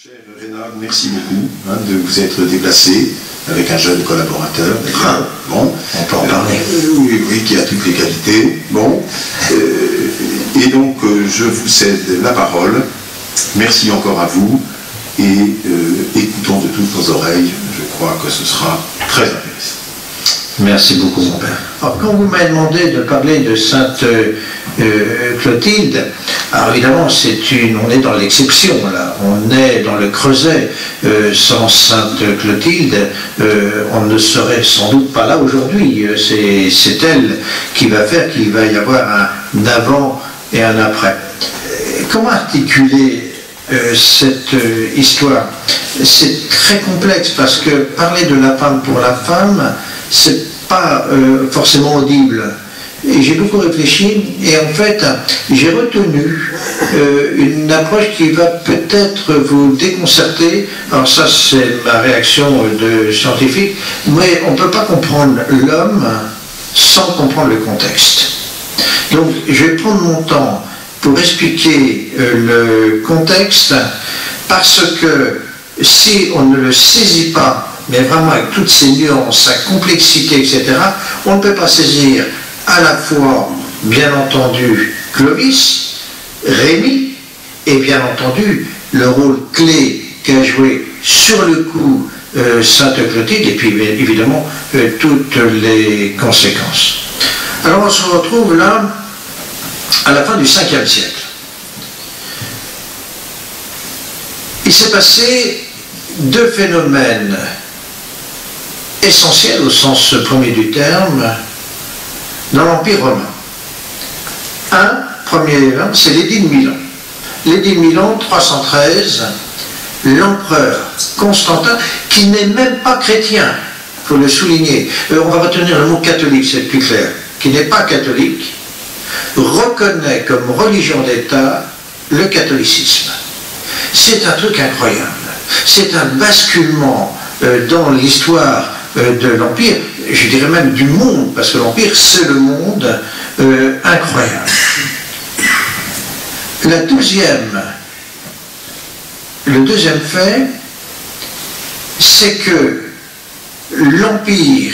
Cher Reynald, merci beaucoup de vous être déplacé avec un jeune collaborateur. Bon, on peut en parler. Oui, qui a toutes les qualités. Bon, et donc je vous cède la parole. Merci encore à vous et écoutons de toutes nos oreilles. Je crois que ce sera très intéressant. Merci beaucoup, mon père. Alors, quand vous m'avez demandé de parler de Sainte Clotilde, alors évidemment, on est dans l'exception, là. On est dans le creuset. Sans Sainte Clotilde, on ne serait sans doute pas là aujourd'hui. C'est elle qui va faire qu'il va y avoir un avant et un après. Comment articuler cette histoire? C'est très complexe parce que parler de la femme pour la femme, c'est pas forcément audible. Et j'ai beaucoup réfléchi et en fait j'ai retenu une approche qui va peut-être vous déconcerter. Alors ça c'est ma réaction de scientifique, mais on ne peut pas comprendre l'homme sans comprendre le contexte. Donc je vais prendre mon temps pour expliquer le contexte parce que si on ne le saisit pas, mais vraiment avec toutes ses nuances, sa complexité, etc., on ne peut pas saisir à la fois, bien entendu, Clovis, Rémi, et bien entendu, le rôle clé qu'a joué sur le coup Sainte Clotilde, et puis évidemment, toutes les conséquences. Alors on se retrouve là, à la fin du 5e siècle. Il s'est passé deux phénomènes essentiels au sens premier du terme dans l'Empire romain. Premier événement, c'est l'édit de Milan. L'édit de Milan, 313, l'empereur Constantin, qui n'est même pas chrétien, il faut le souligner, on va retenir le mot catholique, c'est plus clair, qui n'est pas catholique, reconnaît comme religion d'État le catholicisme. C'est un truc incroyable. C'est un basculement dans l'histoire de l'Empire, je dirais même du monde, parce que l'Empire, c'est le monde, incroyable. Le deuxième fait, c'est que l'Empire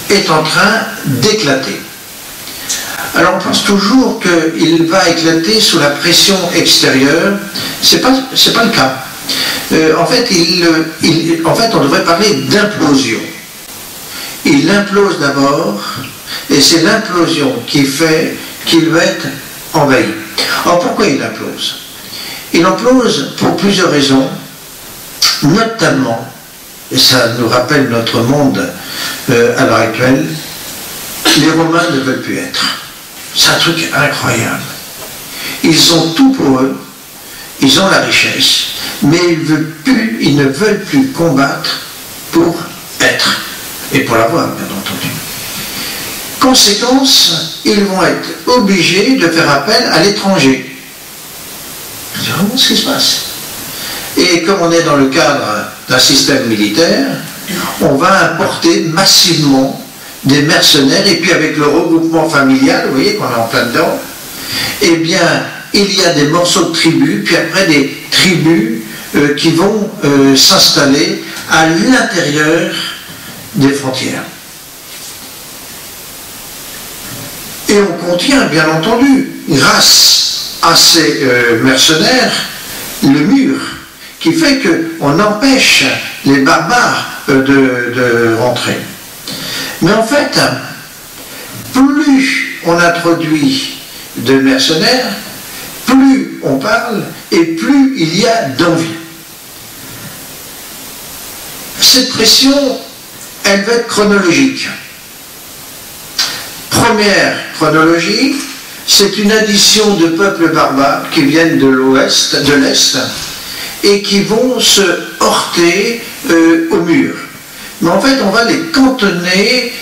est en train d'éclater. Alors on pense toujours qu'il va éclater sous la pression extérieure. C'est pas le cas. En fait, on devrait parler d'implosion. Il implose d'abord, et c'est l'implosion qui fait qu'il va être envahi. Alors pourquoi il implose? Il implose pour plusieurs raisons, notamment, et ça nous rappelle notre monde à l'heure actuelle, les Romains ne veulent plus être. C'est un truc incroyable. Ils ont tout pour eux, ils ont la richesse, mais ils ne veulent plus combattre pour être, et pour l'avoir, bien entendu. Conséquence, ils vont être obligés de faire appel à l'étranger. C'est vraiment ce qui se passe. Et comme on est dans le cadre d'un système militaire, on va importer massivement des mercenaires, et puis avec le regroupement familial, vous voyez qu'on est en plein dedans, eh bien, il y a des morceaux de tribus, puis après des tribus qui vont s'installer à l'intérieur des frontières. Et on contient, bien entendu, grâce à ces mercenaires, le mur, qui fait qu'on empêche les barbares de rentrer. Mais en fait, plus on introduit de mercenaires, plus on parle et plus il y a d'envie. Cette pression, elle va être chronologique. Première chronologie, c'est une addition de peuples barbares qui viennent de l'ouest, de l'est, et qui vont se heurter au mur. Mais en fait, on va les cantonner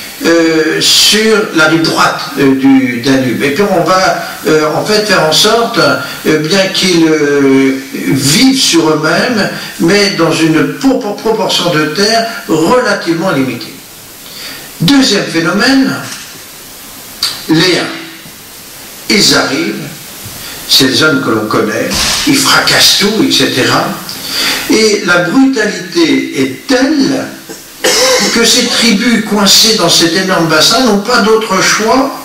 sur la rive droite du Danube. Et puis on va en fait faire en sorte, bien qu'ils vivent sur eux-mêmes, mais dans une proportion de terre relativement limitée. Deuxième phénomène, les Huns. Ils arrivent, c'est des hommes que l'on connaît, ils fracassent tout, etc. Et la brutalité est telle que ces tribus coincées dans cet énorme bassin n'ont pas d'autre choix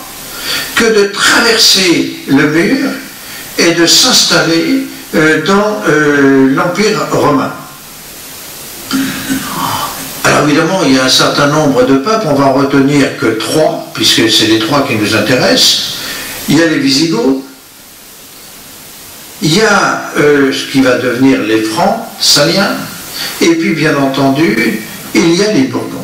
que de traverser le mur et de s'installer dans l'Empire romain. Alors évidemment, il y a un certain nombre de peuples, on va en retenir que 3, puisque c'est les 3 qui nous intéressent. Il y a les Visigoths, il y a ce qui va devenir les Francs, Saliens, et puis bien entendu, il y a les Bourgondais.